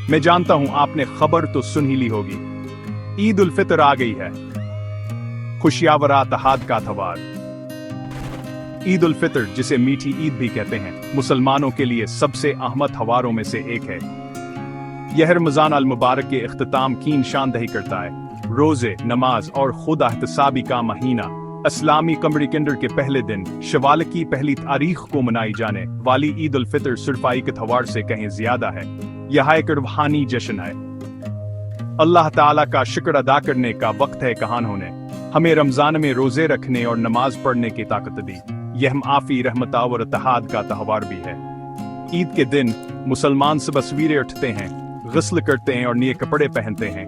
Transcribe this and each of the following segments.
मैं जानता हूं आपने खबर तो सुन ही ली होगी, ईद उल फितर आ गई है। खुशियावर इत्तेहाद का त्योहार ईद उल फितर, जिसे मीठी ईद भी कहते हैं, मुसलमानों के लिए सबसे अहम त्योहारों में से एक है। यह रमजान अल मुबारक के इख्तिताम की निशानदही करता है। रोजे, नमाज और खुदा एहतसाबी का महीना। इस्लामी कमरी कैलेंडर के पहले दिन शवाल की पहली तारीख को मनाई जाने वाली ईद उल फितर सिर्फ एक त्योहार से कहीं ज्यादा है। यह एक रूहानी जश्न है। अल्लाह ताला का शुक्र अदा करने का वक्त है। कहानों ने हमें रमजान में रोजे रखने और नमाज पढ़ने की ताकत दी। यह माफी, रहमत और इत्तेहाद का त्योहार भी है। ईद के दिन मुसलमान सुबह सवेरे उठते हैं, गुस्ल करते हैं और नए कपड़े पहनते हैं।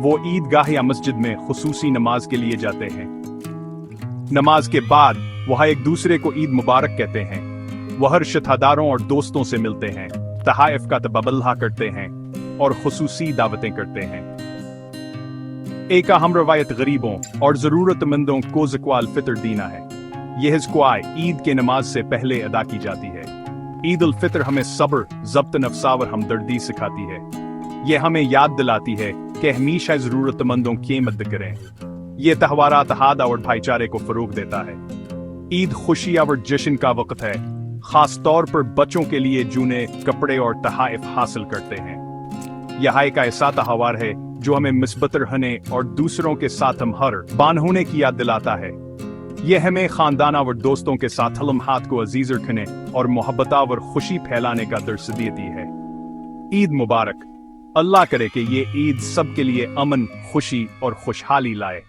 वो ईदगाह या मस्जिद में खुसूसी नमाज के लिए जाते हैं। नमाज के बाद वह एक दूसरे को ईद मुबारक कहते हैं। वह रिश्तेदारों और दोस्तों से मिलते हैं, तहाइफ का तबादला करते हैं और खुसूसी दावतें करते हैं। एक अहम रवायत गरीबों और जरूरतमंदों को ज़कात फितर देना है। यह ज़कात ईद के नमाज से पहले अदा की जाती है। ईद उल फितर हमें सब्र, ज़ब्त नफ्स और हमदर्दी सिखाती है। यह हमें याद दिलाती है कि हमेशा जरूरतमंदों की मदद करें। यह त्योहार इत्तेहाद और भाईचारे को फरोग देता है। ईद खुशी और जश्न का वक्त है, खास तौर पर बच्चों के लिए जूने कपड़े और तहाइफ हासिल करते हैं। यह एक ऐसा त्योहार है जो हमें मुस्बत रहने और दूसरों के साथ मेहरबान होने की याद दिलाता है। यह हमें खानदान और दोस्तों के साथ लम्हात को अजीज रखने और मोहब्बत और खुशी फैलाने का दर्स देती है। ईद मुबारक। अल्लाह करे कि ये ईद सबके लिए अमन, खुशी और खुशहाली लाए।